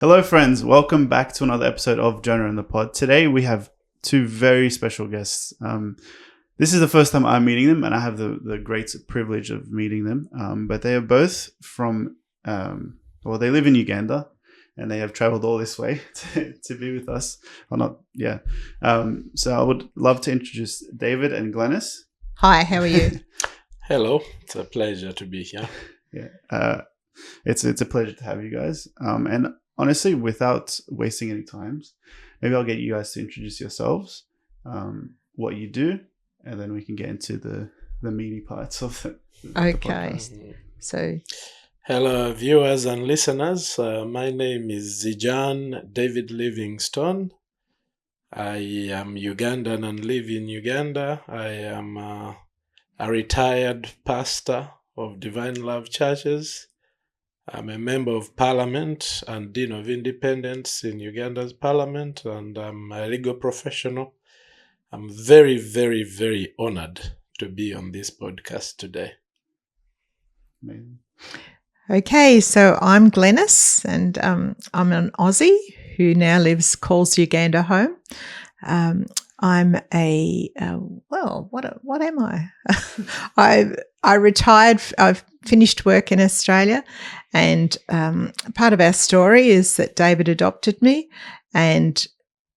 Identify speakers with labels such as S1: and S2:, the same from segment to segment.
S1: Hello, friends. Welcome back to another episode of Jonah and the Pod. Today we have two very special guests. This is the first time I'm meeting them, and I have the great privilege of meeting them. But they are both from, they live in Uganda, and they have traveled all this way to be with us. Or not, yeah. So I would love to introduce David and Glennis.
S2: Hi, how are you?
S3: Hello, it's a pleasure to be here.
S1: Yeah, it's a pleasure to have you guys. And honestly, without wasting any time, maybe I'll get you guys to introduce yourselves, what you do, and then we can get into the meaty parts of the podcast.
S2: So,
S3: hello, viewers and listeners. My name is Zijan David Livingstone. I am Ugandan and live in Uganda. I am a retired pastor of Divine Love Churches. I'm a member of Parliament and Dean of Independence in Uganda's Parliament, and I'm a legal professional. I'm very, very, very honored to be on this podcast today.
S1: Amazing.
S2: Okay, so I'm Glennis, and I'm an Aussie who now calls Uganda home. I'm a what am I? I retired. I've finished work in Australia, and part of our story is that David adopted me, and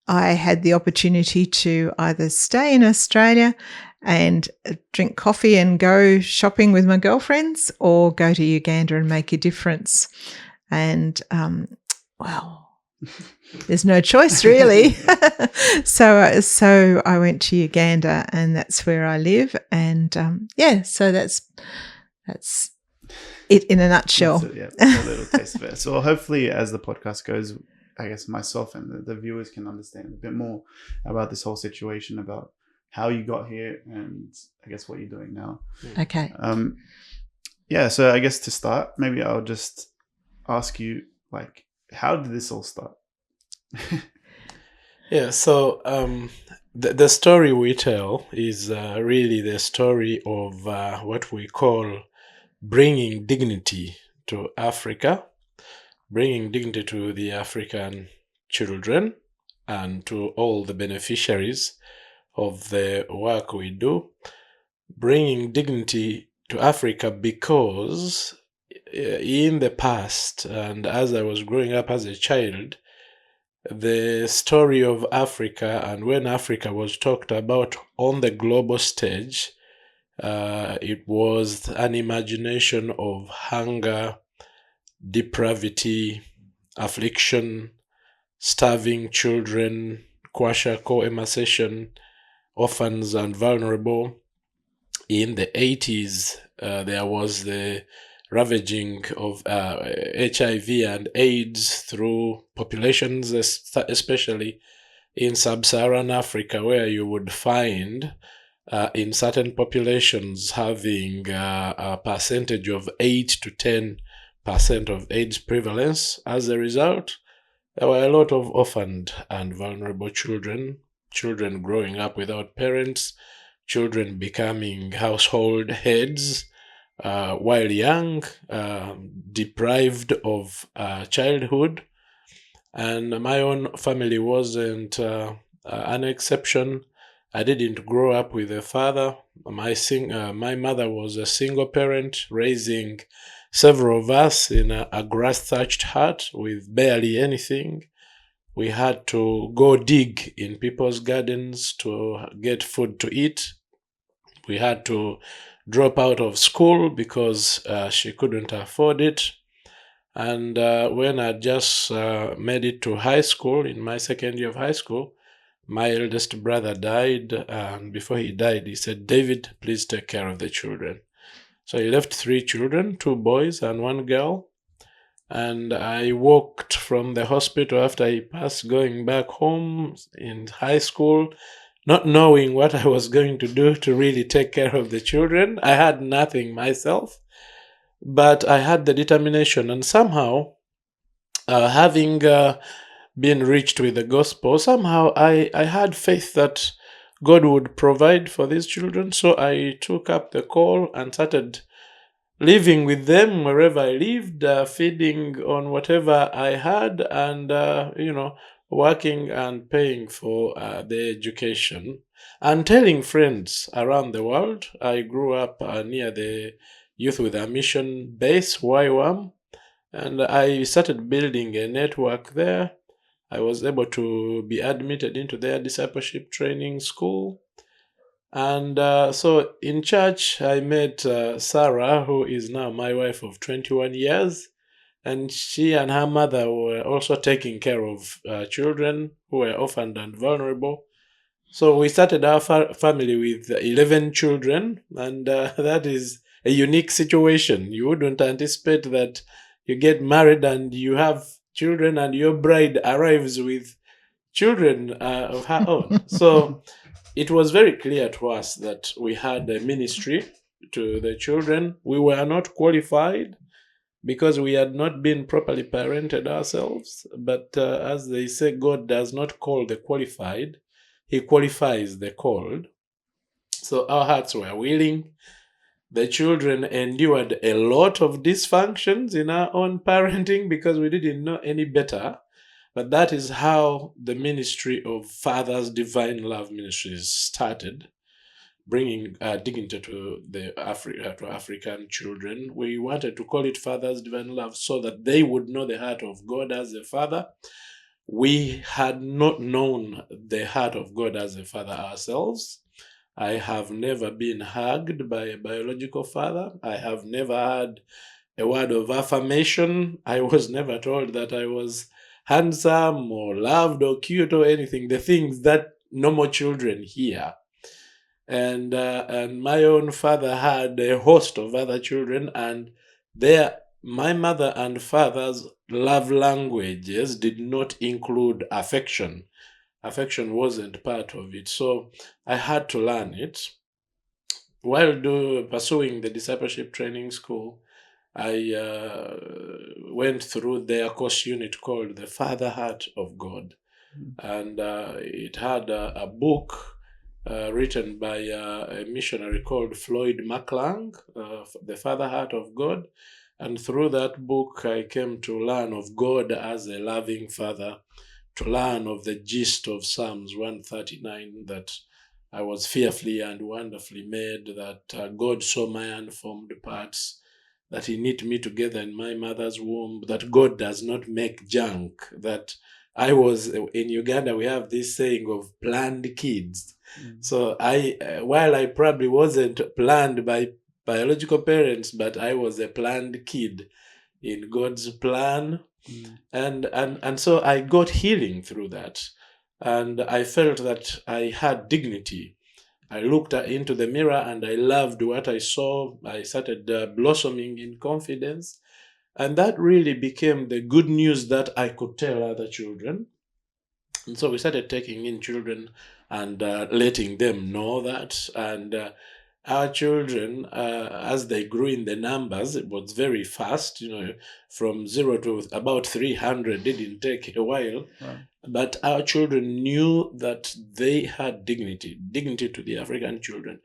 S2: I had the opportunity to either stay in Australia and drink coffee and go shopping with my girlfriends, or go to Uganda and make a difference. And there's no choice really. So I went to Uganda, and that's where I live. And so that's it in a nutshell.
S1: That's a little taste of it. So hopefully, as the podcast goes, I guess myself and the viewers can understand a bit more about this whole situation, about how you got here, and I guess what you're doing now.
S2: Okay.
S1: So I guess to start, maybe I'll just ask you, like, how did this all start?
S3: So the story we tell is really the story of what we call bringing dignity to Africa, bringing dignity to the African children and to all the beneficiaries of the work we do, bringing dignity to Africa because in the past, and as I was growing up as a child, the story of Africa, and when Africa was talked about on the global stage, it was an imagination of hunger, depravity, affliction, starving children, kwashiorkor, emancipation, orphans and vulnerable. In the 80s, there was the ravaging of HIV and AIDS through populations, especially in sub-Saharan Africa, where you would find in certain populations having a percentage of 8 to 10% of AIDS prevalence. As a result, there were a lot of orphaned and vulnerable children growing up without parents, children becoming household heads while young, deprived of childhood. And my own family wasn't an exception. I didn't grow up with a father. My mother was a single parent, raising several of us in a grass-thatched hut with barely anything. We had to go dig in people's gardens to get food to eat. We had to drop out of school because she couldn't afford it. And when I just made it to high school, in my second year of high school, my eldest brother died. And before he died, he said, "David, please take care of the children." So he left 3 children, 2 boys and 1 girl. And I walked from the hospital after he passed, going back home in high school, not knowing what I was going to do to really take care of the children. I had nothing myself, but I had the determination. And somehow, having been reached with the gospel, somehow I had faith that God would provide for these children. So I took up the call and started living with them wherever I lived, feeding on whatever I had, and working and paying for their education, and telling friends around the world. I grew up near the Youth with a Mission base, YWAM, and I started building a network there. I was able to be admitted into their discipleship training school. And so in church, I met Sarah, who is now my wife of 21 years. And she and her mother were also taking care of children who were orphaned and vulnerable. So we started our family with 11 children, and that is a unique situation. You wouldn't anticipate that you get married and you have children, and your bride arrives with children of her own. So it was very clear to us that we had a ministry to the children. We were not qualified because we had not been properly parented ourselves. But as they say, God does not call the qualified, He qualifies the called. So our hearts were willing. The children endured a lot of dysfunctions in our own parenting because we didn't know any better. But that is how the ministry of Father's Divine Love Ministries started, bringing dignity to to African children. We wanted to call it Father's Divine Love so that they would know the heart of God as a father. We had not known the heart of God as a father ourselves. I have never been hugged by a biological father. I have never had a word of affirmation. I was never told that I was handsome or loved or cute or anything, the things that normal children hear. And my own father had a host of other children, and my mother and father's love languages did not include affection. Affection wasn't part of it, so I had to learn it. While pursuing the discipleship training school, I went through their course unit called The Father Heart of God. And it had a book written by a missionary called Floyd McClung, The Father Heart of God. And through that book, I came to learn of God as a loving Father, to learn of the gist of Psalms 139, that I was fearfully and wonderfully made, that God saw my unformed parts, that He knit me together in my mother's womb, that God does not make junk, that I was in Uganda. We have this saying of planned kids. So while I probably wasn't planned by biological parents, but I was a planned kid in God's plan. And so I got healing through that. And I felt that I had dignity. I looked into the mirror and I loved what I saw. I started blossoming in confidence. And that really became the good news that I could tell other children. And so we started taking in children and letting them know that. And our children, as they grew in the numbers, it was very fast. From 0 to about 300 didn't take a while.
S1: Wow.
S3: But our children knew that they had dignity to the African children.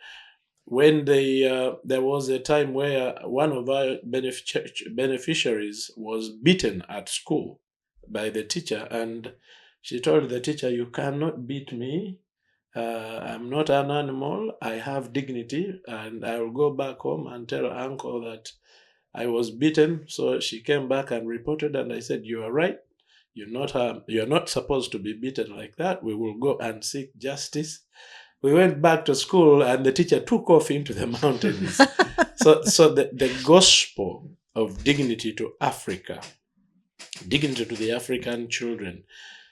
S3: When there was a time where one of our beneficiaries was beaten at school by the teacher, and she told the teacher, "You cannot beat me. I'm not an animal. I have dignity, and I will go back home and tell uncle that I was beaten." So she came back and reported, and I said, "You are right. You're not supposed to be beaten like that. We will go and seek justice." We went back to school, and the teacher took off into the mountains. So the gospel of dignity to Africa, dignity to the African children,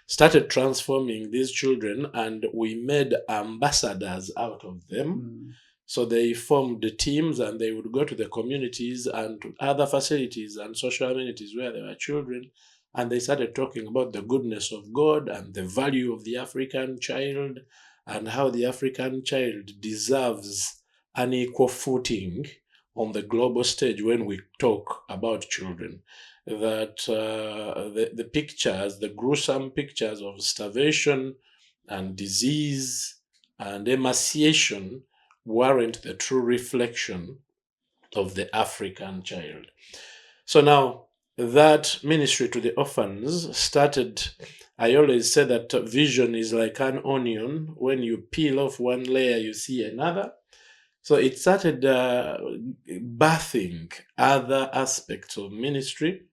S3: started transforming these children, and we made ambassadors out of them. So they formed the teams, and they would go to the communities and to other facilities and social amenities where there were children, and they started talking about the goodness of God and the value of the African child, and how the African child deserves an equal footing on the global stage when we talk about children. That the pictures, the gruesome pictures of starvation and disease and emaciation, weren't the true reflection of the African child. So now that ministry to the orphans started. I always say that vision is like an onion. When you peel off one layer, you see another. So it started birthing other aspects of ministry.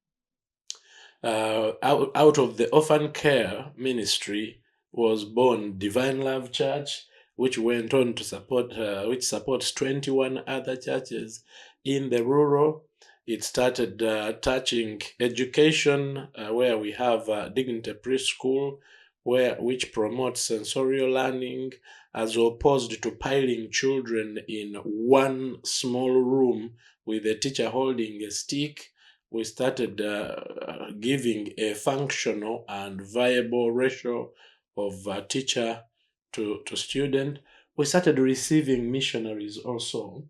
S3: Out of the orphan care ministry was born Divine Love Church, which went on to support, which supports 21 other churches in the rural. It started touching education, where we have Dignity Preschool, which promotes sensorial learning, as opposed to piling children in one small room with a teacher holding a stick. We started giving a functional and viable ratio of teacher to student. We started receiving missionaries also.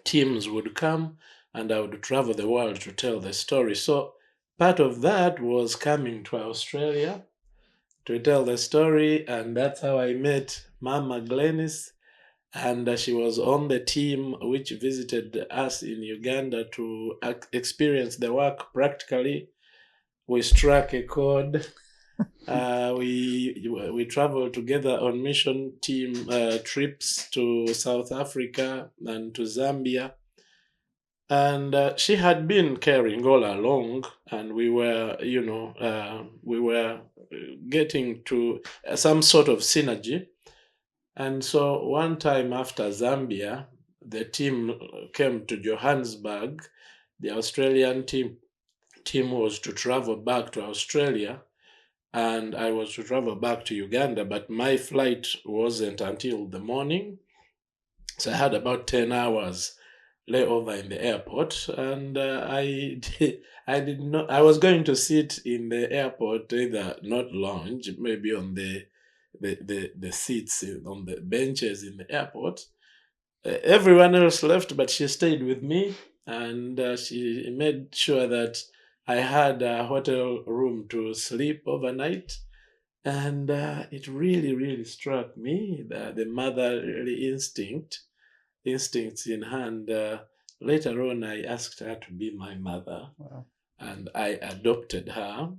S3: Teams would come and I would travel the world to tell the story. So part of that was coming to Australia to tell the story, and that's how I met Mama Glennis. And she was on the team which visited us in Uganda to experience the work practically. We struck a chord. We traveled together on mission team trips to South Africa and to Zambia. And she had been caring all along, and we were, we were getting to some sort of synergy. And so one time after Zambia, the team came to Johannesburg. The Australian team was to travel back to Australia, and I was to travel back to Uganda, but my flight wasn't until the morning. So I had about 10 hours layover in the airport, and I was going to sit in the airport, either not lounge, maybe on the seats on the benches in the airport. Everyone else left, but she stayed with me, and she made sure that I had a hotel room to sleep overnight. And it really, really struck me that the motherly instincts in hand. Later on, I asked her to be my mother.
S1: Wow.
S3: And I adopted her,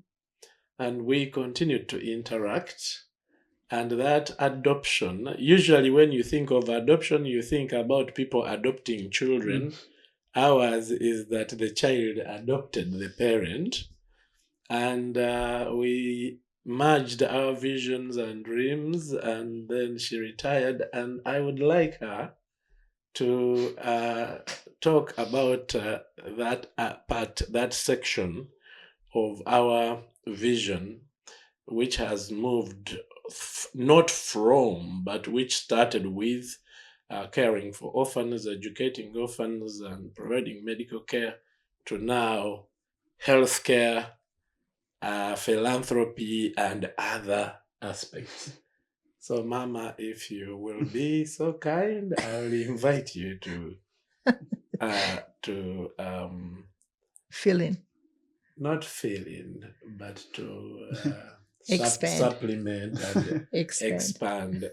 S3: and we continued to interact. And that adoption, usually when you think of adoption, you think about people adopting children. Ours is that the child adopted the parent, and we merged our visions and dreams, and then she retired, and I would like her to talk about that section of our vision, which has moved not from, but which started with caring for orphans, educating orphans, and providing medical care, to now healthcare, philanthropy, and other aspects. So, Mama, if you will be so kind, I'll invite you to
S2: fill in.
S3: Not fill in, but to
S2: Expand.
S3: supplement and expand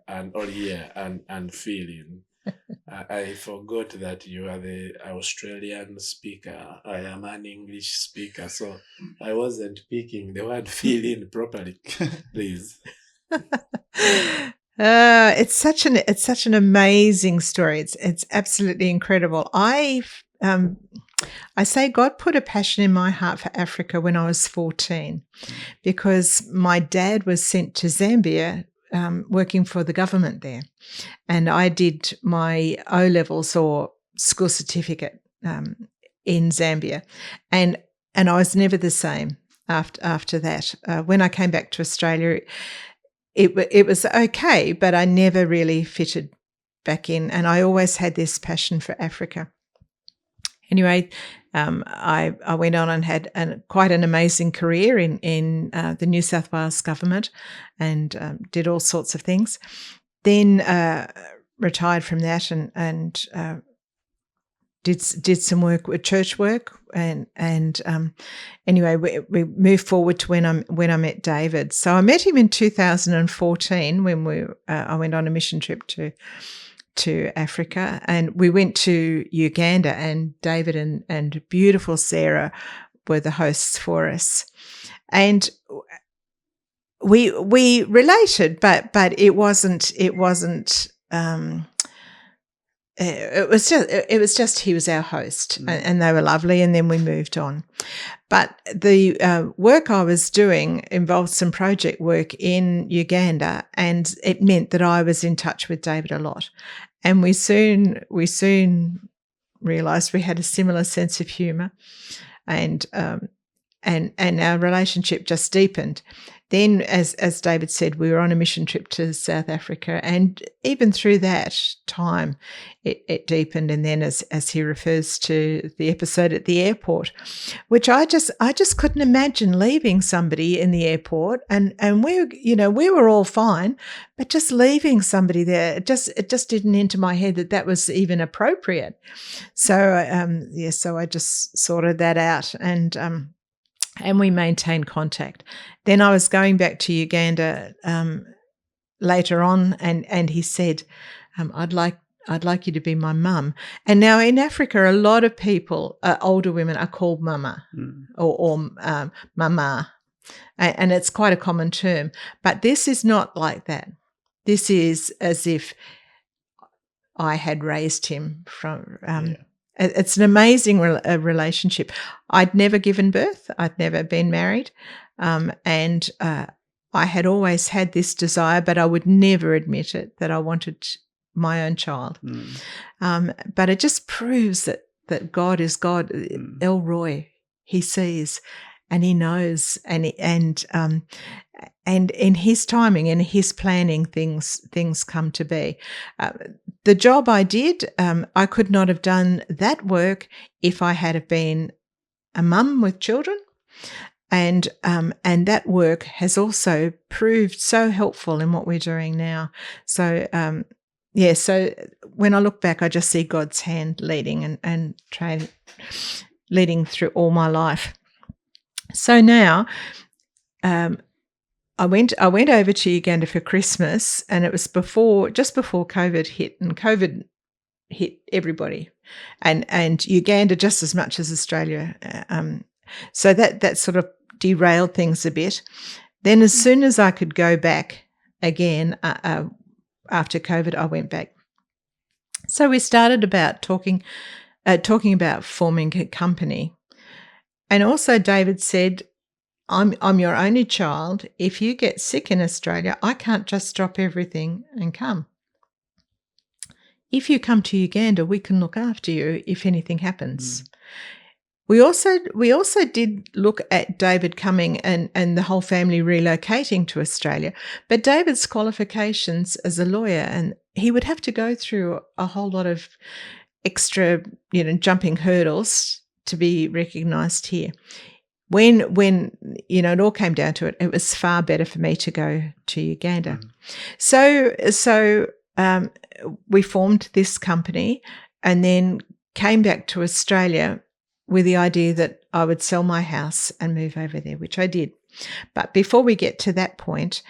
S3: and fill in. I forgot that you are the Australian speaker. I am an English speaker, so I wasn't picking the word fill in properly. Please.
S2: It's such an amazing story. It's absolutely incredible. I say God put a passion in my heart for Africa when I was 14, because my dad was sent to Zambia working for the government there, and I did my O-levels or school certificate in Zambia, and I was never the same after that. When I came back to Australia, it was okay, but I never really fitted back in, and I always had this passion for Africa. Anyway, I went on and had quite an amazing career in the New South Wales government, and did all sorts of things. Then retired from that and did some work with church work, and anyway, we moved forward to when I met David. So I met him in 2014 when I went on a mission trip to to Africa, and we went to Uganda, and David and beautiful Sarah were the hosts for us. And we related, but it wasn't it was just he was our host, and they were lovely, and then we moved on. But the work I was doing involved some project work in Uganda, and it meant that I was in touch with David a lot, and we soon realised we had a similar sense of humour, and our relationship just deepened. Then, as David said, we were on a mission trip to South Africa, and even through that time, it deepened. And then, as he refers to the episode at the airport, which I just couldn't imagine leaving somebody in the airport, and we were all fine, but just leaving somebody there, it just didn't enter my head that was even appropriate. So so I just sorted that out, and we maintained contact. Then I was going back to Uganda later on, and he said, I'd like you to be my mum. And now in Africa, a lot of people, older women, are called mama or mama, and it's quite a common term. But this is not like that. This is as if I had raised him from. It's an amazing relationship. I'd never given birth. I'd never been married. And I had always had this desire, but I would never admit it, that I wanted my own child. But it just proves that God is God. El Roy, he sees and he knows, and in his timing and his planning, things come to be. The job I did, I could not have done that work if I had been a mum with children, and that work has also proved so helpful in what we're doing now. So so when I look back, I just see God's hand leading and leading through all my life. So now, I went over to Uganda for Christmas, and it was just before COVID hit, and COVID hit everybody, and Uganda just as much as Australia. So that sort of derailed things a bit. Then, as soon as I could go back again after COVID, I went back. So we started about talking about forming a company, and also David said, I'm your only child. If you get sick in Australia, I can't just drop everything and come. If you come to Uganda, we can look after you if anything happens. We also did look at David coming and the whole family relocating to Australia, but David's qualifications as a lawyer, and he would have to go through a whole lot of extra, jumping hurdles to be recognised here. When it all came down to it, it was far better for me to go to Uganda. So we formed this company, and then came back to Australia with the idea that I would sell my house and move over there, which I did. But before we get to that point,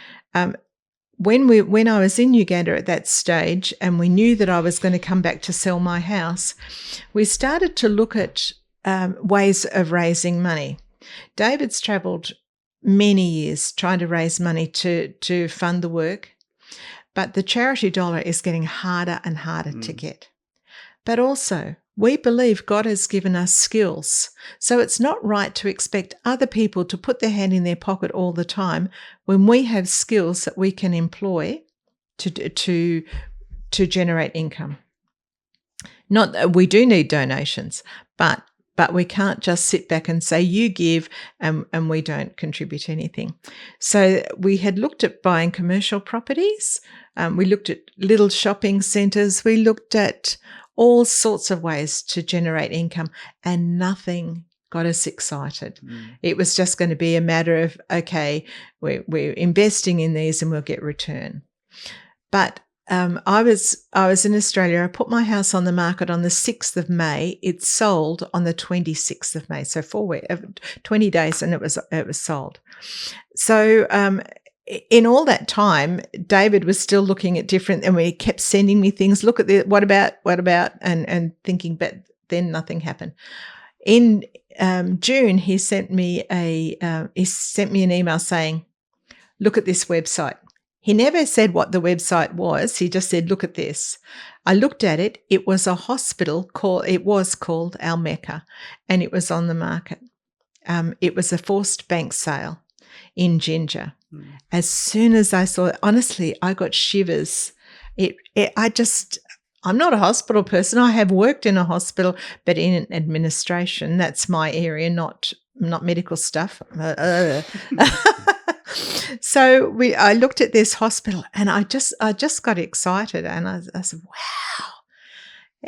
S2: when I was in Uganda at that stage, and we knew that I was going to come back to sell my house, we started to look at ways of raising money. David's travelled many years trying to raise money to fund the work, but the charity dollar is getting harder and harder to get. But also, we believe God has given us skills, so it's not right to expect other people to put their hand in their pocket all the time when we have skills that we can employ to generate income. Not that we do need donations, but we can't just sit back and say, you give and we don't contribute anything. So we had looked at buying commercial properties. We looked at little shopping centres. We looked at all sorts of ways to generate income, and nothing got us excited. It was just going to be a matter of, okay, we're investing in these and we'll get return. But I was in Australia. I put my house on the market on the 6th of May. It sold on the 26th of May. So 20 days, and it was sold. So in all that time, David was still looking at different, and we kept sending me things. Look at this. What about? And thinking, but then nothing happened. In June, he sent me an email saying, "Look at this website." He never said what the website was. He just said, "Look at this." I looked at it. It was a hospital called Al Mecca, and it was on the market. It was a forced bank sale in Ginger. As soon as I saw it, honestly, I got shivers. I'm not a hospital person. I have worked in a hospital, but in administration. That's my area, not medical stuff. So I looked at this hospital, and I just got excited, and I said, "Wow."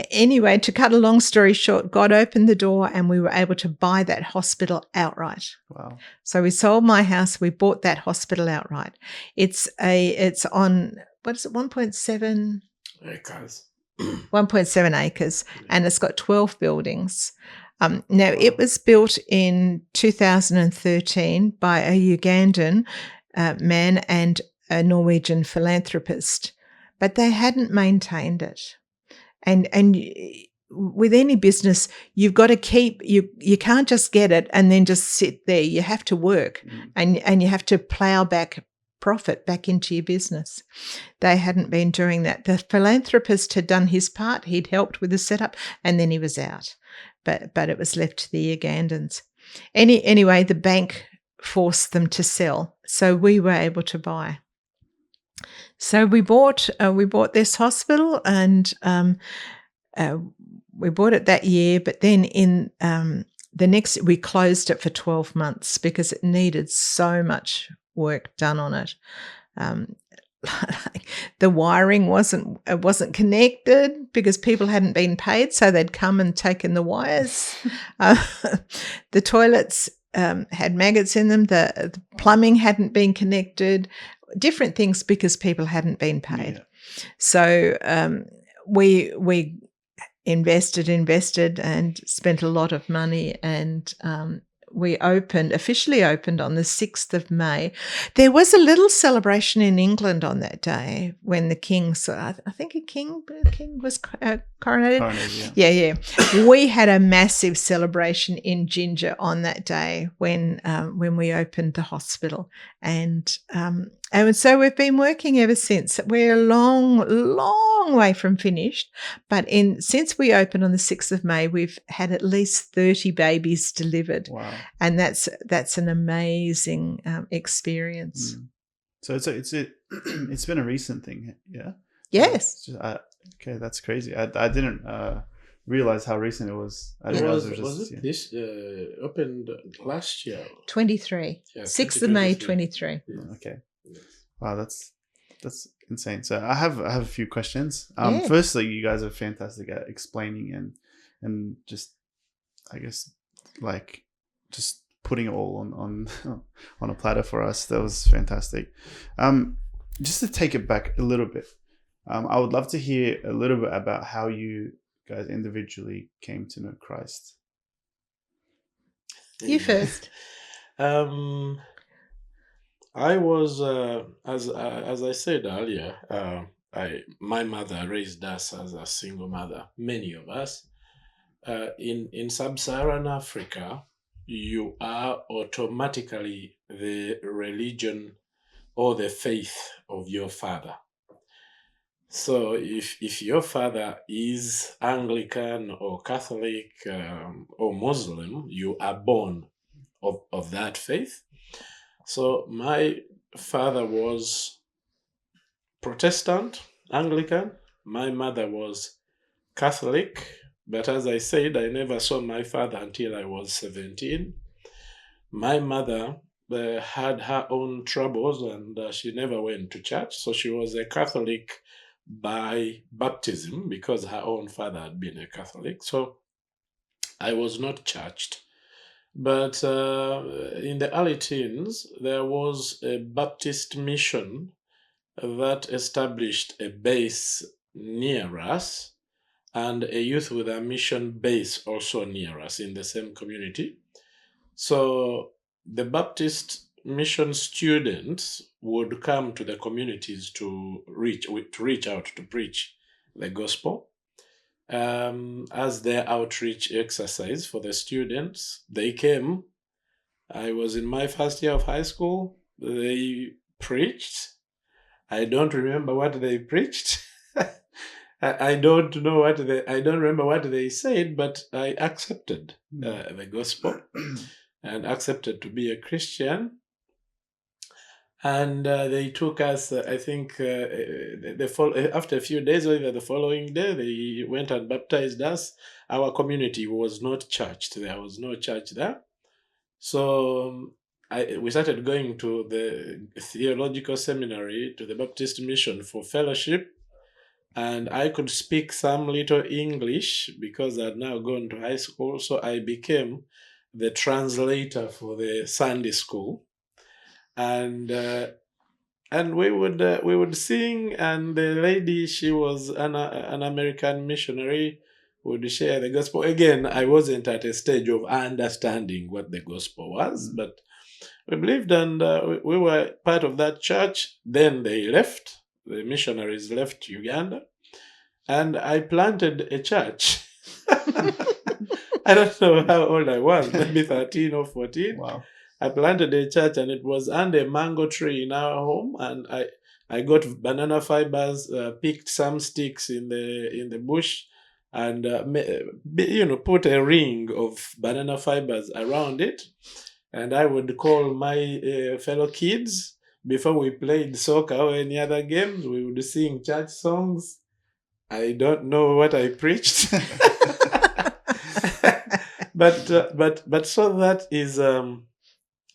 S2: Anyway, to cut a long story short, God opened the door, and we were able to buy that hospital outright.
S1: Wow.
S2: So we sold my house. We bought that hospital outright. It's on, what is it, 1.7
S3: acres.
S2: 1.7 acres, and it's got 12 buildings. Now, it was built in 2013 by a Ugandan man and a Norwegian philanthropist, but they hadn't maintained it. And with any business, you've got to keep, you can't just get it and then just sit there. You have to work, and you have to plow back profit back into your business. They hadn't been doing that. The philanthropist had done his part. He'd helped with the setup, and then he was out. But it was left to the Ugandans. Anyway, the bank forced them to sell, so we were able to buy. So we bought this hospital, and we bought it that year. But then in the next, we closed it for 12 months because it needed so much work done on it. The wiring wasn't connected because people hadn't been paid, so they'd come and taken the wires. The toilets had maggots in them. The plumbing hadn't been connected. Different things because people hadn't been paid. Yeah. So we invested and spent a lot of money, and we officially opened on the 6th of May. There was a little celebration in England on that day when the king, I think a king was coronated. Yeah. We had a massive celebration in Ginger on that day when we opened the hospital, and so we've been working ever since. We're a long way from finished, but since we opened on the 6th of May, we've had at least 30 babies delivered.
S1: Wow.
S2: And that's an amazing experience.
S1: So it's been a recent thing, yeah.
S2: Yes.
S1: Okay, that's crazy. I didn't realize how recent it was. I didn't realize it was
S3: this opened last year?
S2: 23. Yeah, 6th of May, 23.
S3: Yeah.
S1: Okay. Wow, that's insane. So I have a few questions.
S2: Yeah.
S1: Firstly, you guys are fantastic at explaining and just, I guess, like just putting it all on a platter for us. That was fantastic. Just to take it back a little bit, I would love to hear a little bit about how you guys individually came to know Christ.
S2: You first.
S3: I was, as I said earlier, my mother raised us as a single mother, many of us. In sub-Saharan Africa, you are automatically the religion or the faith of your father. So if your father is Anglican or Catholic or Muslim, you are born of that faith. So my father was Protestant, Anglican. My mother was Catholic. But as I said, I never saw my father until I was 17. My mother had her own troubles, and she never went to church. So she was a Catholic by baptism because her own father had been a Catholic. So I was not churched. But in the early teens, there was a Baptist mission that established a base near us, and a youth with a mission base also near us in the same community. So the Baptist mission students would come to the communities to reach out to preach the gospel. As their outreach exercise for the students, they came. I was in my first year of high school. They preached. I don't remember what they preached. I don't know I don't remember what they said, but I accepted the gospel and accepted to be a Christian. And they took us, I think, after a few days, or even the following day, they went and baptized us. Our community was not churched. There was no church there. So we started going to the theological seminary, to the Baptist mission for fellowship. And I could speak some little English because I'd now gone to high school. So I became the translator for the Sunday school. And we would sing, and the lady, she was an American missionary, would share the gospel. Again, I wasn't at a stage of understanding what the gospel was, but we believed, and we were part of that church. Then they left. The missionaries left Uganda, and I planted a church. I don't know how old I was, maybe 13 or 14.
S1: Wow.
S3: I planted a church, and it was under a mango tree in our home, and I got banana fibers, picked some sticks in the bush, and put a ring of banana fibers around it, and I would call my fellow kids before we played soccer or any other games. We would sing church songs. I don't know what I preached, but so that is.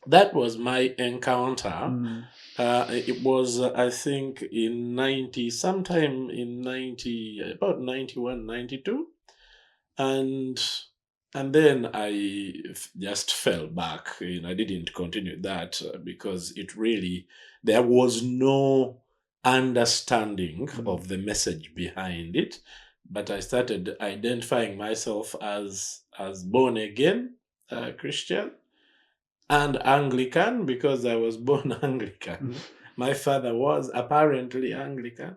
S3: That was my encounter. It was, I think, in 90, sometime in 90, about 91, 92. And then I just fell back. I didn't continue that because there was no understanding of the message behind it. But I started identifying myself as born again Christian. And Anglican, because I was born Anglican. My father was apparently Anglican.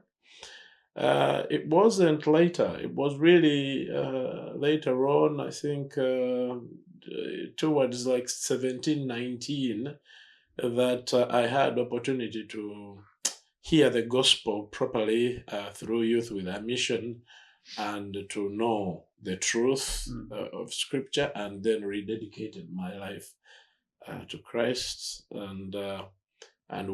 S3: It wasn't later. It was really later on, I think, towards like 17, 19, that I had opportunity to hear the gospel properly through Youth with a Mission, and to know the truth of Scripture, and then rededicated my life to Christ, and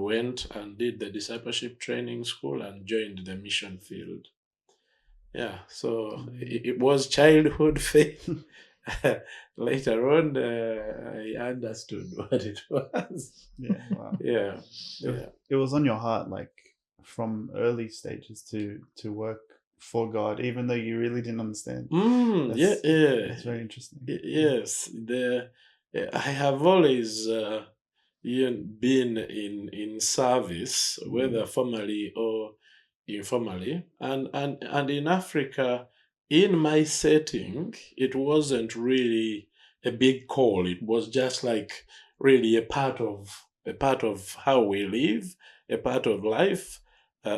S3: went and did the discipleship training school and joined the mission field. Yeah, so it was childhood faith. Later on, I understood what it was.
S1: Yeah, wow.
S3: Yeah.
S1: It was on your heart, like from early stages, to work for God, even though you really didn't understand. That's very interesting.
S3: Yes, I have always been in service, whether formally or informally, and in Africa, in my setting, it wasn't really a big call. It was just like really a part of how we live, a part of life.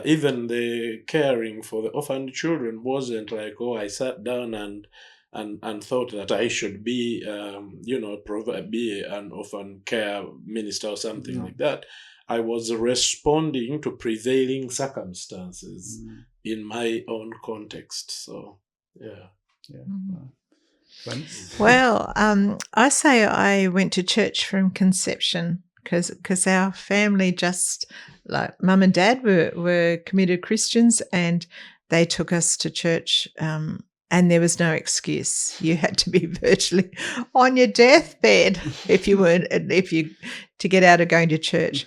S3: Even the caring for the orphan children wasn't like, oh, I sat down and thought that I should be, be an orphan care minister or something like that. I was responding to prevailing circumstances in my own context. So, yeah.
S2: Well, I say I went to church from conception because our family, just like mum and dad, were committed Christians, and they took us to church. And there was no excuse. You had to be virtually on your deathbed to get out of going to church.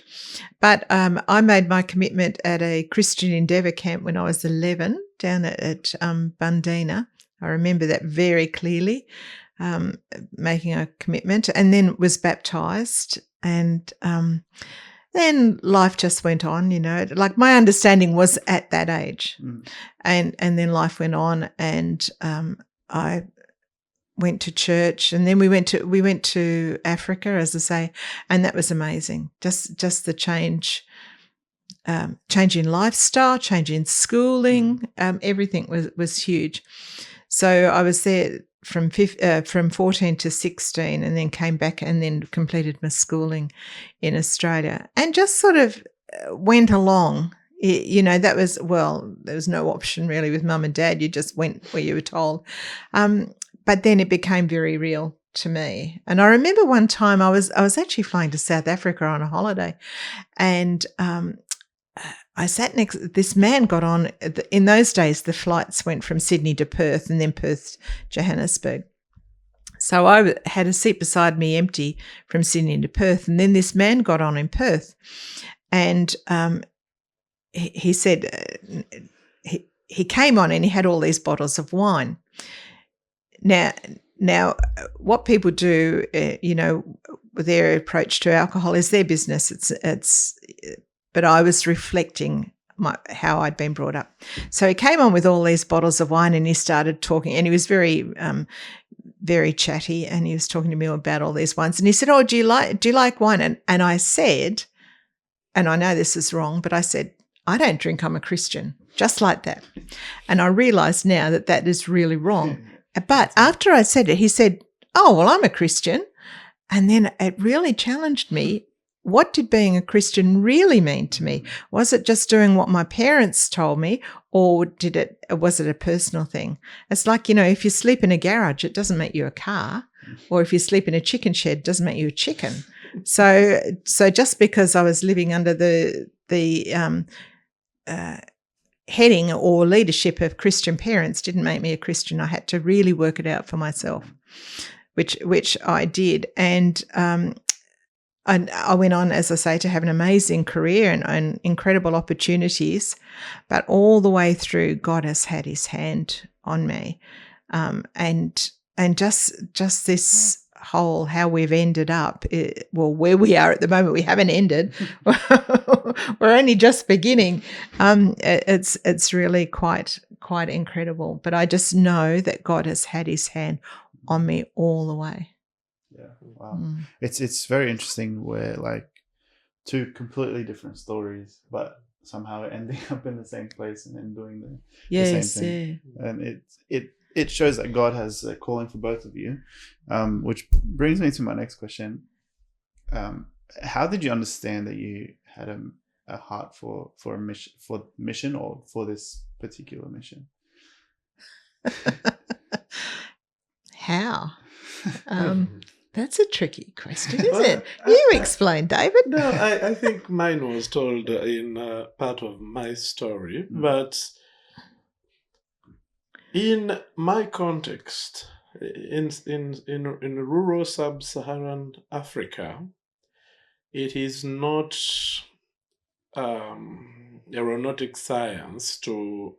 S2: But I made my commitment at a Christian Endeavour camp when I was 11 down at Bundina. I remember that very clearly, making a commitment, and then was baptised. And then life just went on, like my understanding was at that age. And then life went on, and I went to church, and then we went to Africa, as I say, and that was amazing. Just the change in lifestyle, change in schooling, everything was huge. So I was there from 14 to 16, and then came back and then completed my schooling in Australia, and just sort of went along. There was no option really with mum and dad. You just went where you were told. But then it became very real to me. And I remember one time I was actually flying to South Africa on a holiday, and I sat next. This man got on. In those days, the flights went from Sydney to Perth, and then Perth, Johannesburg. So I had a seat beside me empty from Sydney to Perth, and then this man got on in Perth, and he said he came on and he had all these bottles of wine. Now, what people do, with their approach to alcohol is their business. But I was reflecting how I'd been brought up. So he came on with all these bottles of wine, and he started talking, and he was very, very chatty, and he was talking to me about all these wines. And he said, "Oh, do you like wine?" And I said, and I know this is wrong, but I said, "I don't drink. I'm a Christian," just like that. And I realised now that is really wrong. But after I said it, he said, "Oh, well, I'm a Christian." And then it really challenged me. What did being a Christian really mean to me? Was it just doing what my parents told me, or was it a personal thing? It's like, if you sleep in a garage, it doesn't make you a car, or if you sleep in a chicken shed, it doesn't make you a chicken. So just because I was living under the heading or leadership of Christian parents didn't make me a Christian. I had to really work it out for myself, which I did. And I went on, as I say, to have an amazing career and incredible opportunities, but all the way through, God has had his hand on me. And just this whole, how we've ended up, where we are at the moment, we haven't ended. We're only just beginning. It's really quite incredible. But I just know that God has had his hand on me all the way.
S1: Yeah, wow. It's very interesting where like two completely different stories, but somehow ending up in the same place and then doing the same thing. Yeah. And it shows that God has a calling for both of you, which brings me to my next question. How did you understand that you had a heart for a mission or for this particular mission?
S3: How?
S2: That's a tricky question, isn't it? You explain, David.
S3: No, I think mine was told in part of my story, but in my context, in rural sub-Saharan Africa, it is not aeronautic science to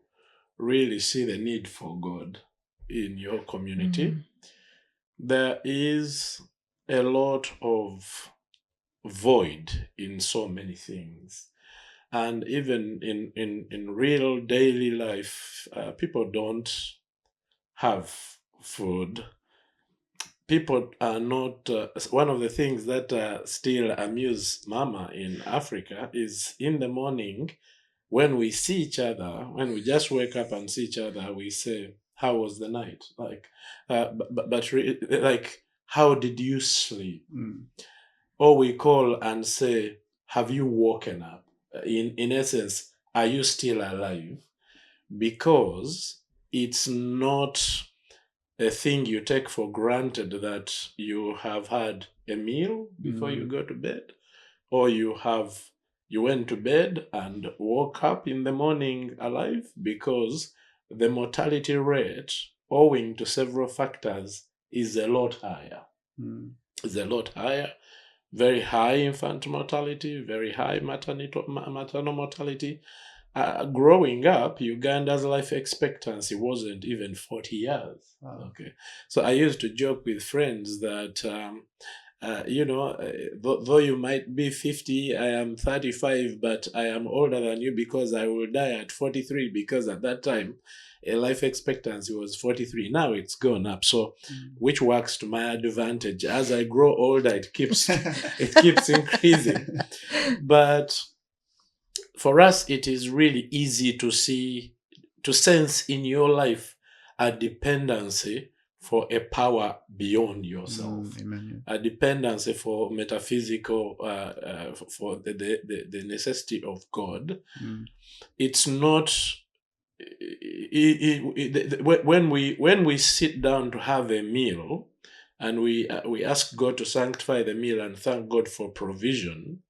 S3: really see the need for God in your community. There is a lot of void in so many things. And even in real daily life, people don't have food. People are not... one of the things that still amuse Mama in Africa is in the morning, when we see each other, when we just wake up and see each other, we say, "How was the night?" Like, like, "How did you sleep?" Or we call and say, "Have you woken up?" In essence, are you still alive? Because it's not a thing you take for granted that you have had a meal before you go to bed, or you went to bed and woke up in the morning alive, because the mortality rate, owing to several factors, is a lot higher. It's a lot higher. Very high infant mortality, very high maternal mortality. Growing up, Uganda's life expectancy wasn't even 40 years. Wow. Okay, so I used to joke with friends that Though you might be 50, I am 35, but I am older than you because I will die at 43, because at that time, a life expectancy was 43. Now it's gone up. So, which works to my advantage. As I grow older, it keeps increasing. But for us, it is really easy to sense in your life a dependency for a power beyond yourself,
S1: Amen.
S3: a dependency for metaphysical, for the necessity of God. It's not when we sit down to have a meal and we ask God to sanctify the meal and thank God for provision.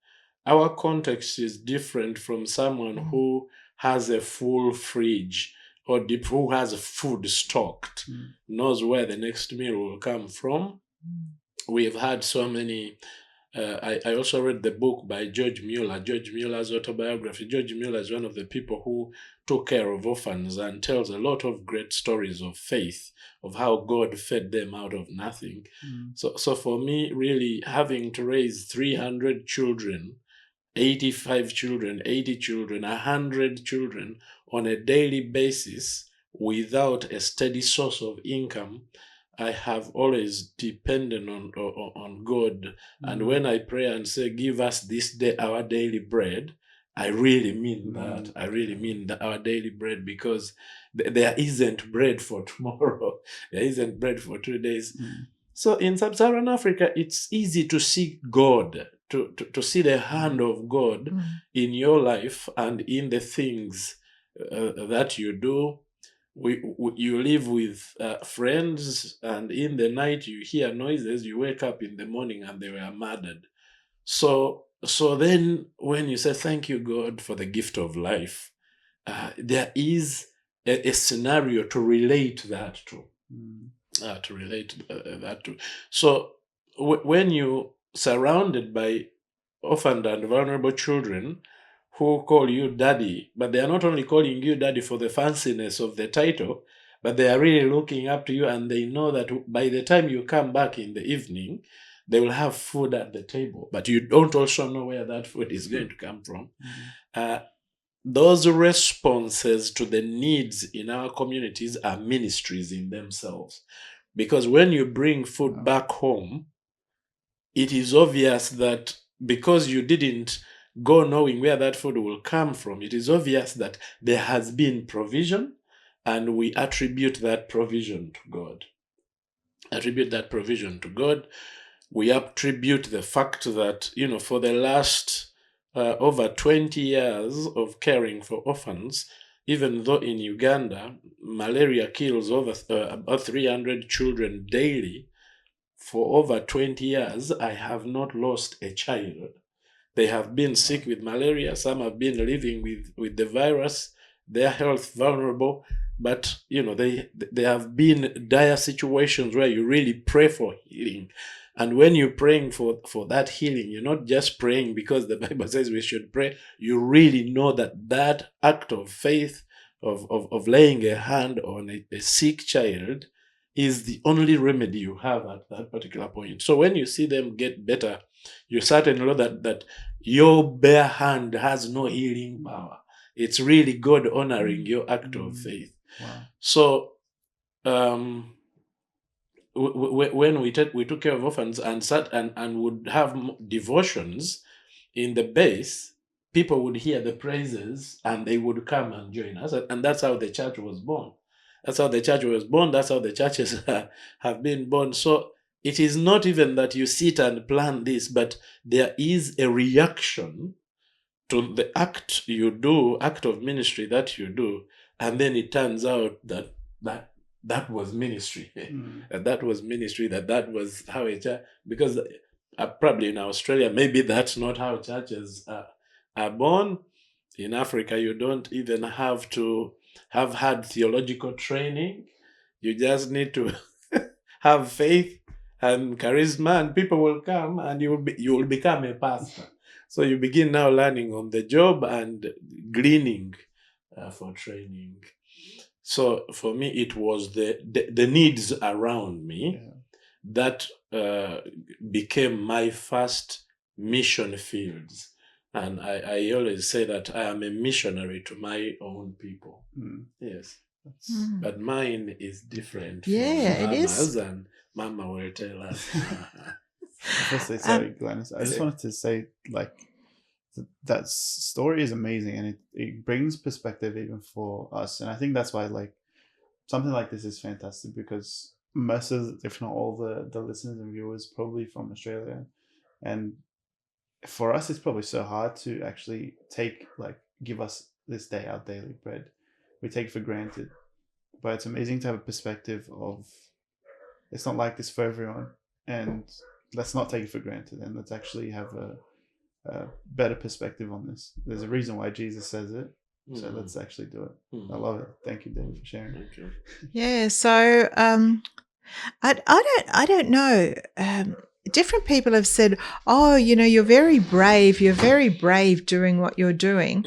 S3: Our context is different from someone who has a full fridge or who has food stocked, knows where the next meal will come from. We've had so many. I also read the book by George Mueller's autobiography. George Mueller is one of the people who took care of orphans and tells a lot of great stories of faith, of how God fed them out of nothing. So for me, really having to raise 300 children, 85 children, 80 children, 100 children on a daily basis without a steady source of income, I have always depended on God. And when I pray and say, give us this day our daily bread, I really mean that. I really mean that our daily bread, because there isn't bread for tomorrow. There isn't bread for 2 days. So in sub-Saharan Africa, it's easy to seek God, to see the hand of God in your life and in the things that you do. You live with friends, and in the night you hear noises, you wake up in the morning and they were murdered. So then when you say, thank you, God, for the gift of life, there is a scenario to relate that to. So when you surrounded by orphaned and vulnerable children who call you daddy, but they are not only calling you daddy for the fanciness of the title, but they are really looking up to you, and they know that by the time you come back in the evening, they will have food at the table, but you don't also know where that food is going to come from. Those responses to the needs in our communities are ministries in themselves. Because when you bring food back home, it is obvious that because you didn't go knowing where that food will come from, it is obvious that there has been provision, and we attribute that provision to God. We attribute the fact that, for the last over 20 years of caring for orphans, even though in Uganda, malaria kills over about 300 children daily, for over 20 years, I have not lost a child. They have been sick with malaria. Some have been living with the virus, their health vulnerable. But, they have been dire situations where you really pray for healing. And when you're praying for that healing, you're not just praying because the Bible says we should pray. You really know that act of faith, of laying a hand on a sick child, is the only remedy you have at that particular point. So when you see them get better, you certainly know that your bare hand has no healing power. It's really God honoring your act of faith.
S1: Wow.
S3: So when we took care of orphans and sat and would have devotions in the base, people would hear the praises and they would come and join us. And that's how the church was born. That's how the churches have been born. So it is not even that you sit and plan this, but there is a reaction to the act of ministry that you do, and then it turns out that was ministry. That was ministry, that was how a church, because probably in Australia, maybe that's not how churches are born. In Africa, you don't even have to have had theological training. You just need to have faith and charisma, and people will come, and you will become a pastor. So you begin now learning on the job and gleaning for training. So for me, it was the needs around me that became my first mission fields. And I always say that I am a missionary to my own people. Yes. But mine is different
S2: Yeah,
S3: from
S2: it is.
S3: Mama's, and Mama will tell us.
S1: Firstly, sorry, Glennis. I just wanted to say, like, that story is amazing, and it brings perspective even for us. And I think that's why, like, something like this is fantastic, because most of, if not all, the listeners and viewers probably from Australia, and for us, it's probably so hard to actually give us this day our daily bread. We take it for granted, but it's amazing to have a perspective of it's not like this for everyone, and let's not take it for granted, and let's actually have a better perspective on this. There's a reason why Jesus says it, so let's actually do it. I love it. Thank you, David, for sharing.
S3: Thank you.
S2: Yeah. So I don't know. Different people have said, "Oh, you're very brave. You're very brave doing what you're doing,"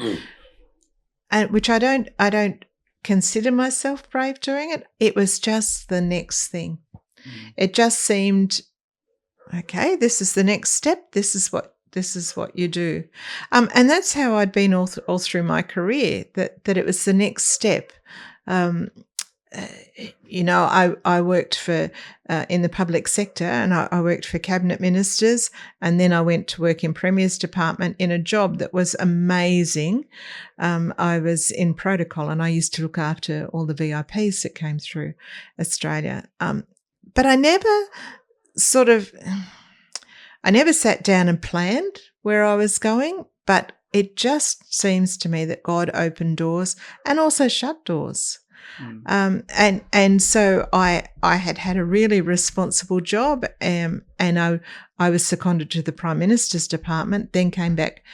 S2: and which I don't consider myself brave doing it. It was just the next thing. It just seemed, okay, this is the next step. This is what you do, and that's how I'd been all through my career. That it was the next step. I worked for in the public sector, and I worked for cabinet ministers, and then I went to work in Premier's department in a job that was amazing. I was in protocol, and I used to look after all the VIPs that came through Australia. But I never sat down and planned where I was going, but it just seems to me that God opened doors and also shut doors. And so I had a really responsible job, and I was seconded to the Prime Minister's department, then came back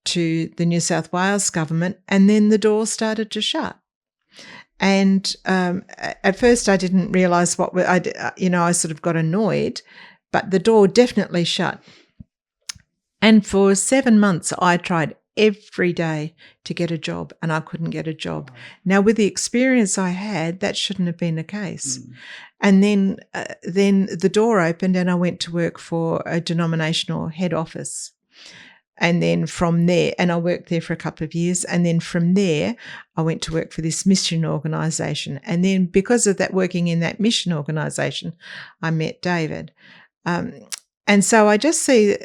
S2: to the New South Wales government, and then the door started to shut. And at first I didn't realise I sort of got annoyed, but the door definitely shut. And for 7 months I tried every day to get a job, and I couldn't get a job. Now, with the experience I had, that shouldn't have been the case. And then the door opened, and I went to work for a denominational head office. And then from there, and I worked there for a couple of years, and then from there, I went to work for this mission organisation. And then because of that, working in that mission organisation, I met David. And so I just see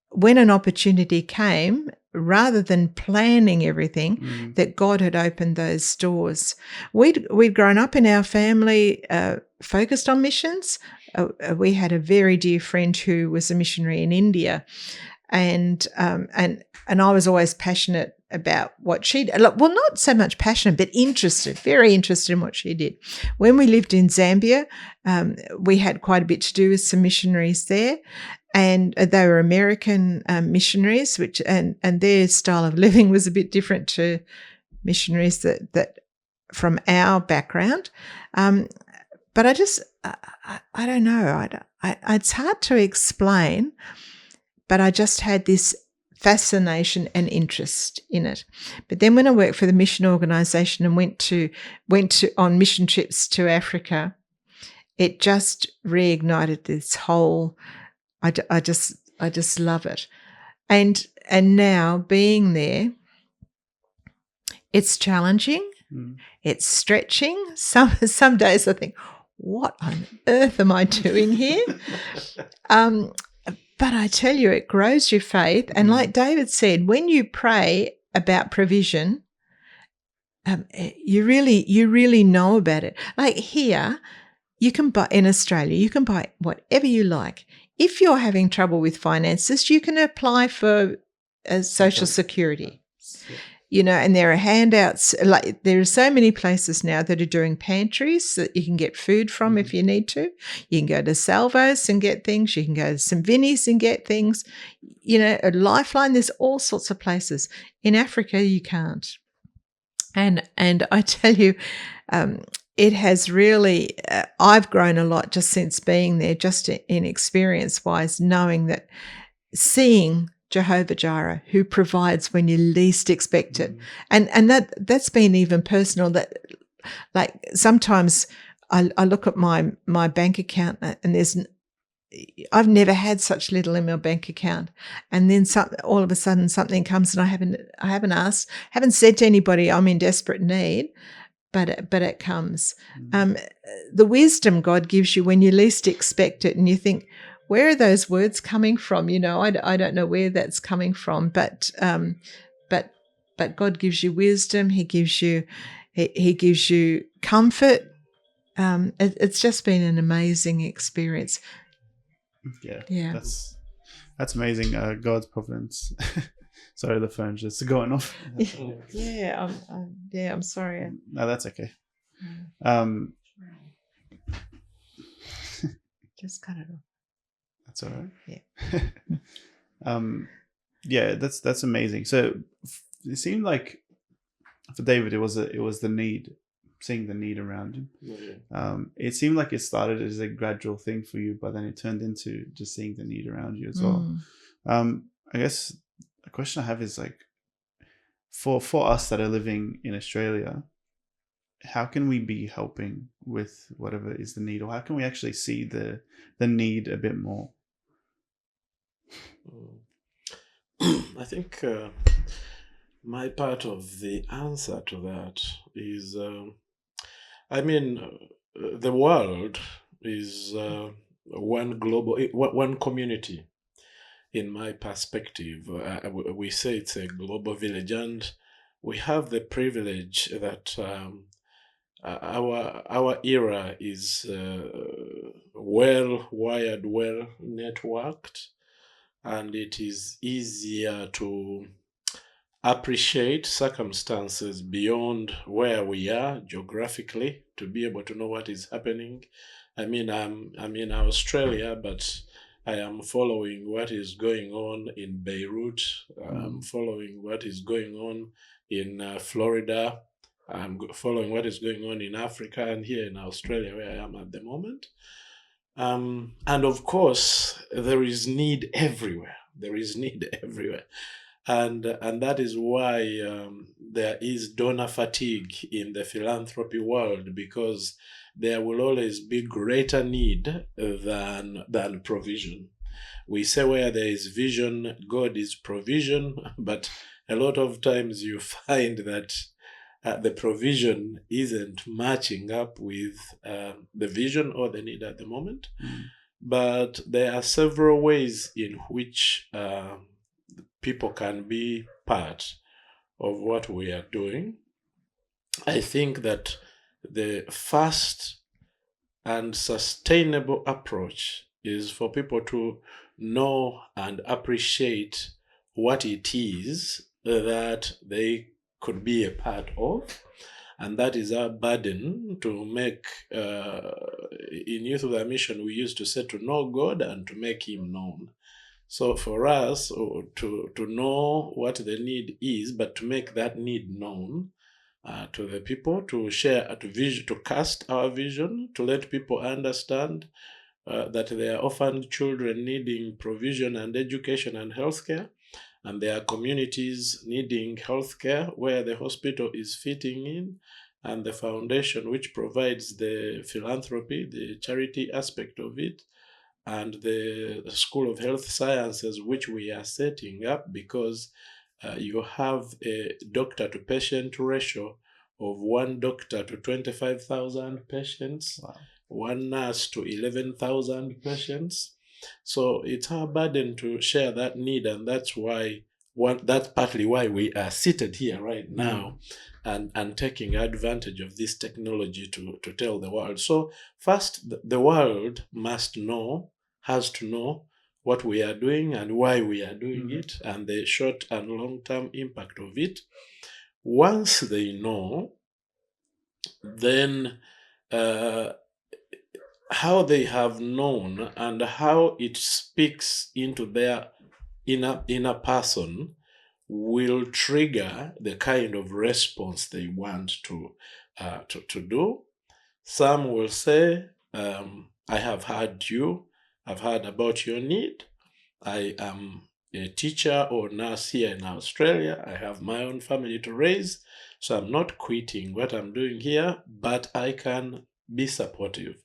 S2: when an opportunity came, rather than planning everything, that God had opened those doors. We'd grown up in our family focused on missions. We had a very dear friend who was a missionary in India. And I was always passionate about what she did. Well, not so much passionate, but very interested in what she did. When we lived in Zambia, we had quite a bit to do with some missionaries there, and they were American missionaries, and their style of living was a bit different to missionaries that from our background. But I don't know. It's hard to explain. But I just had this fascination and interest in it. But then when I worked for the mission organisation and went on mission trips to Africa, it just reignited this whole. I just love it, and now being there, it's challenging, it's stretching. Some days I think, what on earth am I doing here? But I tell you, it grows your faith. And like David said, when you pray about provision, you really know about it. Like here, you can buy in Australia, you can buy whatever you like. If you're having trouble with finances, you can apply for Social Security. And there are handouts. Like there are so many places now that are doing pantries that you can get food from if you need to. You can go to Salvos and get things. You can go to St. Vinny's and get things. A Lifeline. There's all sorts of places. In Africa, you can't. And I tell you, it has really. I've grown a lot just since being there, just in experience-wise, knowing that, seeing Jehovah Jireh, who provides when you least expect it. And that's been even personal, that like sometimes I look at my bank account and there's I've never had such little in my bank account, and then all of a sudden something comes, and I haven't asked, haven't said to anybody I'm in desperate need, but it comes. The wisdom God gives you when you least expect it, and you think, where are those words coming from? I don't know where that's coming from, but God gives you wisdom. He gives you comfort. It's just been an amazing experience.
S1: Yeah. That's amazing. God's providence. Sorry, the phone's just going off.
S2: I'm sorry.
S1: No, that's okay.
S2: Just cut it off.
S1: That's all right.
S2: Yeah.
S1: That's amazing. So it seemed like for David, it was the need, seeing the need around him. It seemed like it started as a gradual thing for you, but then it turned into just seeing the need around you as well. I guess a question I have is like, for us that are living in Australia, how can we be helping with whatever is the need, or how can we actually see the need a bit more?
S3: I think my part of the answer to that is, the world is one community. In my perspective, we say it's a global village, and we have the privilege that our era is well wired, well networked, and it is easier to appreciate circumstances beyond where we are geographically, to be able to know what is happening. I'm in Australia, but I am following what is going on in Beirut. I'm following what is going on in Florida. I'm following what is going on in Africa and here in Australia, where I am at the moment. And of course, there is need everywhere. And that is why there is donor fatigue in the philanthropy world, because there will always be greater need than provision. We say where there is vision, God is provision, but a lot of times you find that the provision isn't matching up with the vision or the need at the moment. But there are several ways in which people can be part of what we are doing. I think that the first and sustainable approach is for people to know and appreciate what it is that they could be a part of. And that is our burden to make, in Youth with a Mission, we used to say to know God and to make Him known. So for us to know what the need is, but to make that need known to the people, to share, to cast our vision, to let people understand that there are orphaned children needing provision and education and healthcare, and there are communities needing healthcare where the hospital is fitting in, and the foundation which provides the philanthropy, the charity aspect of it, and the School of Health Sciences, which we are setting up, because you have a doctor to patient ratio of 1 doctor to 25,000 patients,
S1: Wow.
S3: 1 nurse to 11,000 patients. So it's our burden to share that need, and that's partly why we are seated here right now and taking advantage of this technology to tell the world. So first, the world has to know what we are doing and why we are doing it, and the short and long-term impact of it. Once they know, then how they have known and how it speaks into their inner person will trigger the kind of response they want to do. Some will say, I have heard you, I've heard about your need. I am a teacher or nurse here in Australia. I have my own family to raise, so I'm not quitting what I'm doing here, but I can be supportive.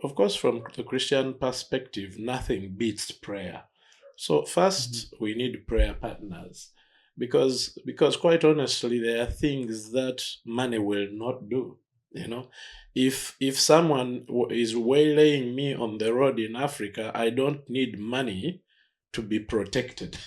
S3: of course, from the Christian perspective, nothing beats prayer. So first, we need prayer partners, because quite honestly, there are things that money will not do. You know, if someone is waylaying me on the road in Africa, I don't need money to be protected.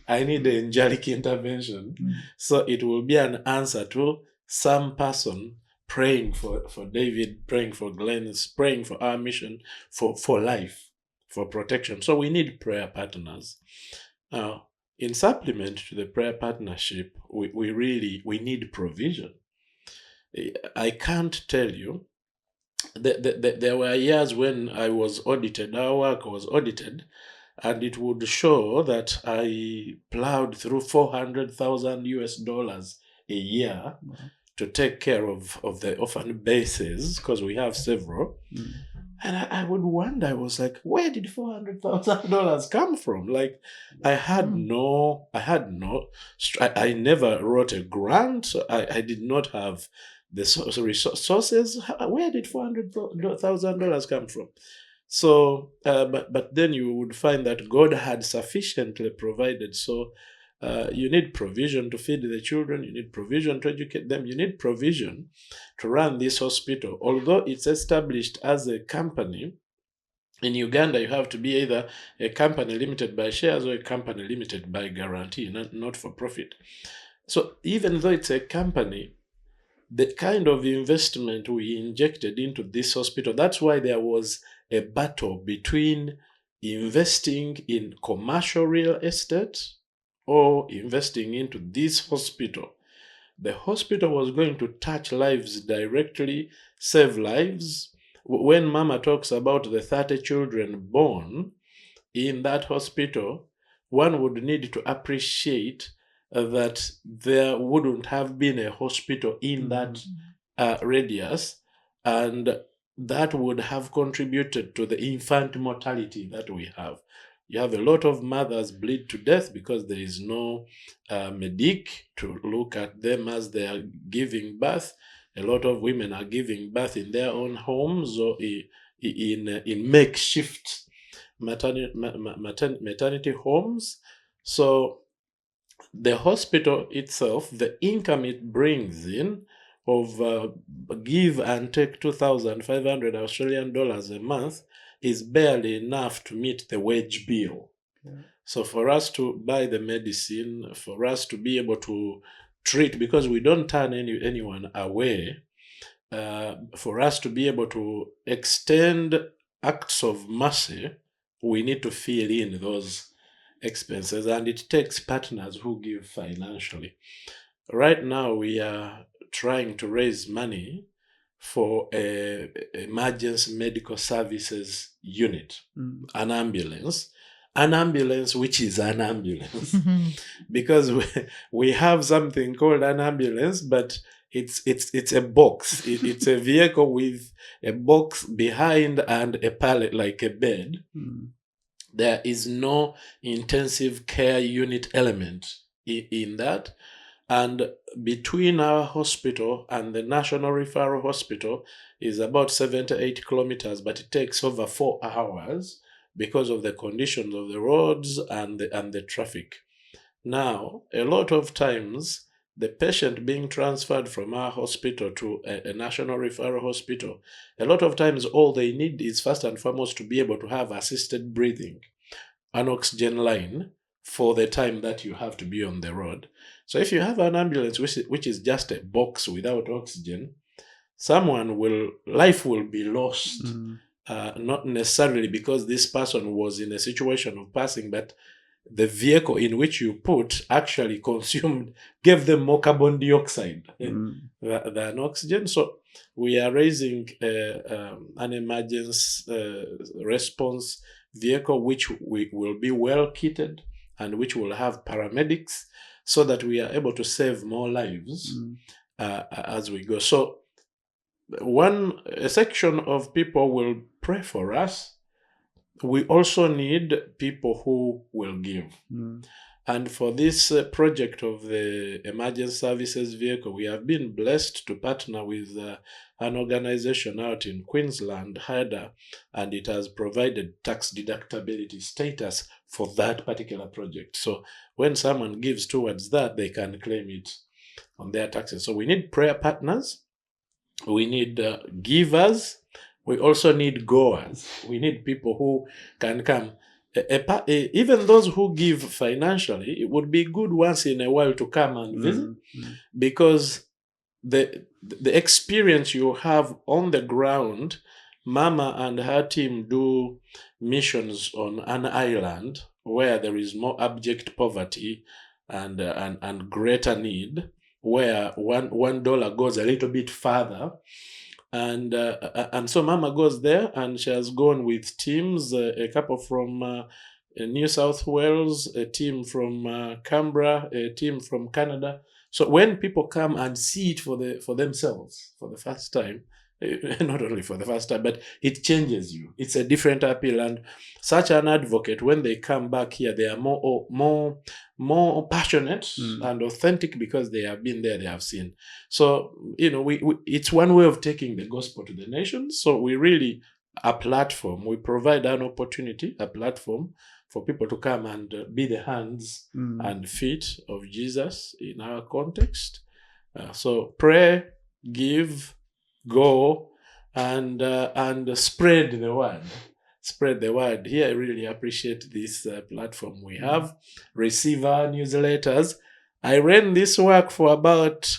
S3: I need angelic intervention. So it will be an answer to some person praying for David, praying for Glennis, praying for our mission, for life, for protection. So we need prayer partners. Now, in supplement to the prayer partnership, we need provision. I can't tell you. There were years when I was audited, our work was audited, and it would show that I plowed through 400,000 US dollars a year to take care of the orphan bases, because we have several. And I would wonder, I was like, where did $400,000 come from? Like, I never wrote a grant. So I did not have the resources. Where did $400,000 come from? So, but then you would find that God had sufficiently provided. So, you need provision to feed the children. You need provision to educate them. You need provision to run this hospital. Although it's established as a company, in Uganda, you have to be either a company limited by shares or a company limited by guarantee, not for profit. So even though it's a company, the kind of investment we injected into this hospital, that's why there was a battle between investing in commercial real estate or investing into this hospital. The hospital was going to touch lives directly, save lives. When Mama talks about the 30 children born in that hospital, one would need to appreciate that there wouldn't have been a hospital in that radius, and that would have contributed to the infant mortality that we have. You have a lot of mothers bleed to death because there is no medic to look at them as they are giving birth. A lot of women are giving birth in their own homes or in makeshift maternity homes. So the hospital itself, the income it brings in of give and take 2,500 Australian dollars a month is barely enough to meet the wage bill. So for us to buy the medicine, for us to be able to treat, because we don't turn anyone away, for us to be able to extend acts of mercy, we need to fill in those expenses, and it takes partners who give financially. Right now, we are trying to raise money for a emergency medical services unit, an ambulance which is an ambulance, because we have something called an ambulance, but it's a box. It's a vehicle with a box behind and a pallet, like a bed. There is no intensive care unit element in that. And between our hospital and the National Referral Hospital is about 78 kilometers, but it takes over 4 hours because of the conditions of the roads and the traffic. Now, a lot of times, the patient being transferred from our hospital to a National Referral Hospital, a lot of times all they need is first and foremost to be able to have assisted breathing, an oxygen line for the time that you have to be on the road. So if you have an ambulance which is just a box without oxygen, life will be lost. Not necessarily because this person was in a situation of passing, but the vehicle in which you put actually gave them more carbon dioxide than oxygen. So we are raising an emergency response vehicle which will be well kitted and which will have paramedics, so that we are able to save more lives as we go. So a section of people will pray for us. We also need people who will give. And for this project of the emergency services vehicle, we have been blessed to partner with an organization out in Queensland, HADA, and it has provided tax deductibility status for that particular project. So when someone gives towards that, they can claim it on their taxes. So we need prayer partners, we need givers, we also need goers. We need people who can come. Even those who give financially, it would be good once in a while to come and visit, because the experience you have on the ground. Mama and her team do missions on an island where there is more abject poverty and greater need, where $1 goes a little bit further. And so Mama goes there, and she has gone with teams, a couple from New South Wales, a team from Canberra, a team from Canada. So when people come and see it for themselves for the first time, not only for the first time, but it changes you. It's a different appeal. And such an advocate, when they come back here, they are more passionate and authentic, because they have been there, they have seen. So, it's one way of taking the gospel to the nations. So we really, a platform, we provide an opportunity, a platform for people to come and be the hands and feet of Jesus in our context. So pray, give, go, and spread the word. Spread the word. Here, I really appreciate this platform we have. Receive our newsletters. I ran this work for about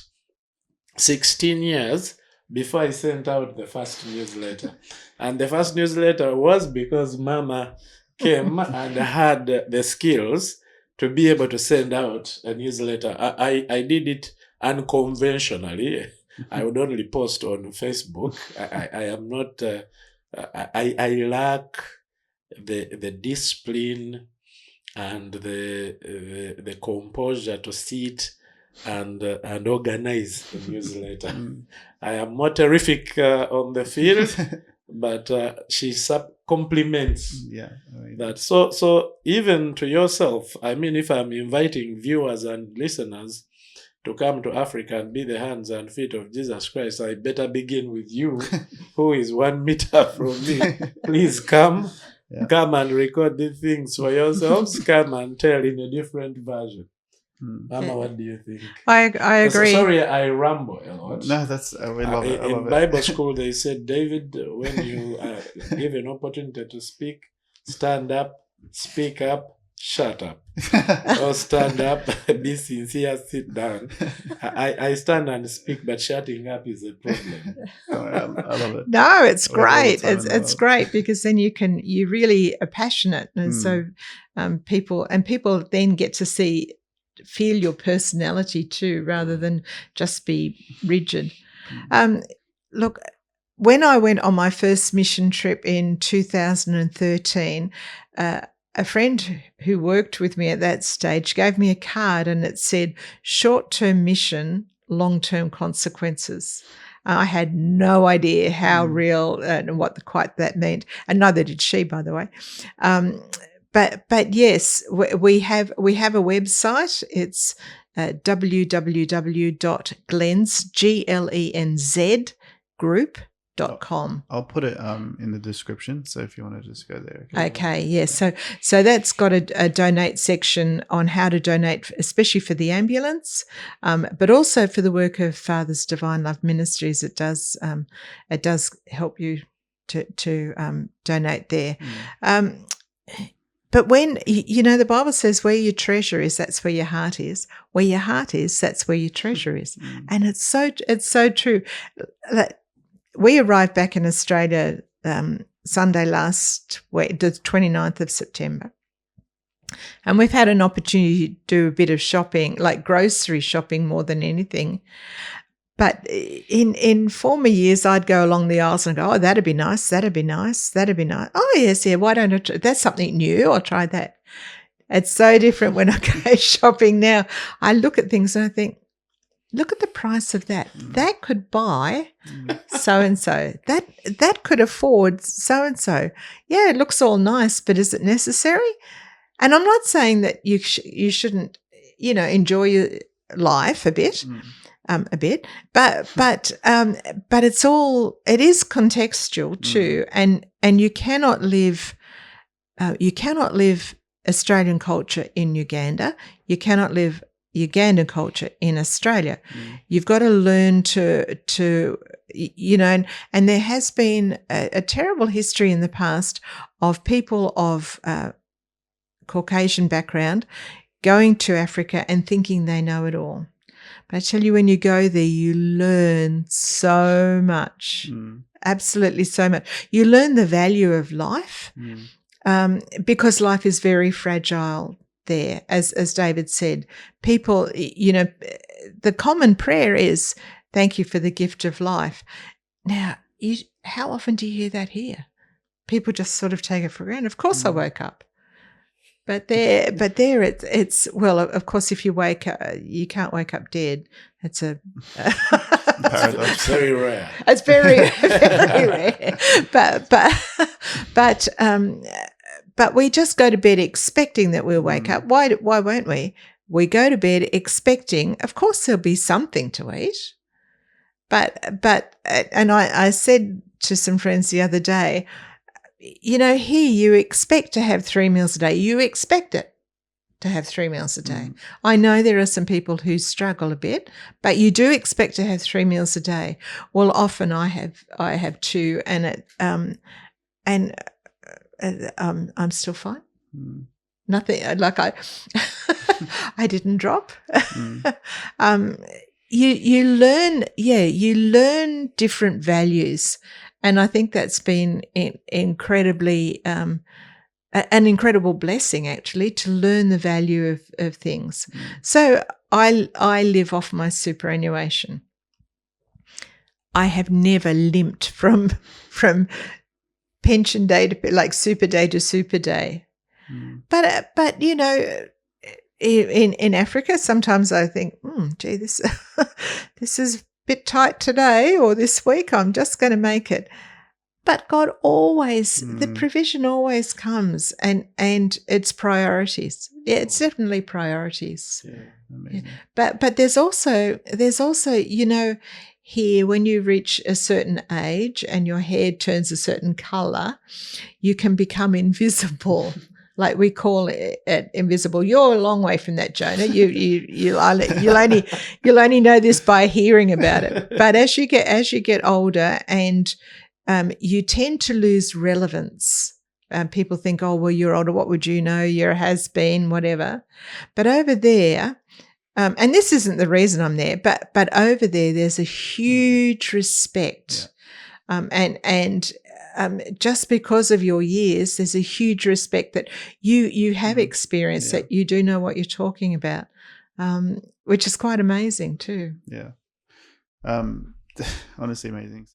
S3: 16 years before I sent out the first newsletter. And the first newsletter was because Mama came and had the skills to be able to send out a newsletter. I did it unconventionally. I would only post on Facebook. I am not. I lack the discipline and the composure to sit and organize the newsletter. I am more terrific on the field, but she compliments that. So even to yourself, I mean, if I'm inviting viewers and listeners to come to Africa and be the hands and feet of Jesus Christ, I better begin with you, who is 1 meter from me. Please come and record these things for yourselves. Come and tell in a different version. Mama, what do you think?
S2: I agree.
S3: Sorry, I ramble a lot.
S1: No, that's we love it.
S3: In Bible school, they said, David, when you are given opportunity to speak, stand up, speak up, shut up. Or stand up, be sincere, sit down. I stand and speak, but shutting up is a problem.
S1: I love it.
S2: No, it's great. It's great, because then you really are passionate, and so people then get to feel your personality too, rather than just be rigid. Look, when I went on my first mission trip in 2013, a friend who worked with me at that stage gave me a card, and it said, "Short-term mission, long-term consequences." I had no idea how real and what quite that meant, and neither did she, by the way. But yes, we have a website. It's www.glenz
S1: I'll put it in the description, so if you want to just go there.
S2: Okay, yes. Yeah. So that's got a donate section on how to donate, especially for the ambulance, but also for the work of Father's Divine Love Ministries. It does help you to donate there. But when, the Bible says where your treasure is, that's where your heart is. Where your heart is, that's where your treasure is. And it's so true. We arrived back in Australia Sunday last week, the 29th of September. And we've had an opportunity to do a bit of shopping, like grocery shopping more than anything. But in former years, I'd go along the aisles and go, "Oh, that'd be nice, that'd be nice, that'd be nice. Oh, yes, yeah, why don't I that's something new, I'll try that." It's so different when I go shopping now. I look at things and I think, look at the price of that. That could buy so-and-so. That could afford so-and-so. Yeah, it looks all nice, but is it necessary? And I'm not saying that you shouldn't, enjoy your life a bit, but it is contextual too, and you cannot live Australian culture in Uganda. You cannot live Ugandan culture in Australia. You've got to learn to and there has been a terrible history in the past of people of Caucasian background going to Africa and thinking they know it all. But I tell you, when you go there, you learn so much, absolutely so much. You learn the value of life because life is very fragile there. As David said, people, the common prayer is, thank you for the gift of life. Now, how often do you hear that here? People just sort of take it for granted. Of course I woke up. But there, it's well. Of course, if you wake up, you can't wake up dead. It's a
S1: paradox.
S3: It's very rare.
S2: It's very, very rare. But we just go to bed expecting that we'll wake up. Why won't we? We go to bed expecting. Of course, there'll be something to eat. But I said to some friends the other day, here you expect to have 3 meals a day. You expect it to have 3 meals a day. I know there are some people who struggle a bit, but you do expect to have 3 meals a day. Well, often I have 2, and I'm still fine. Nothing like I didn't drop. You learn different values. And I think that's been incredibly an incredible blessing, actually, to learn the value of things. So I live off my superannuation. I have never limped from pension day to super day to super day. But in Africa, sometimes I think, gee, this is bit tight today or this week, I'm just going to make it. But God always, the provision always comes, and it's priorities. Yeah, it's definitely priorities.
S1: Yeah, amazing.
S2: Yeah. But there's also here, when you reach a certain age and your hair turns a certain color, you can become invisible. Like we call it invisible. You're a long way from that, Jonah. You'll only know this by hearing about it. But as you get older, and you tend to lose relevance. People think, oh, well, you're older. What would you know? You're a has-been, whatever. But over there, and this isn't the reason I'm there, but over there's a huge respect, and just because of your years, there's a huge respect that you have experience, that you do know what you're talking about, which is quite amazing too.
S1: Yeah. Honestly amazing.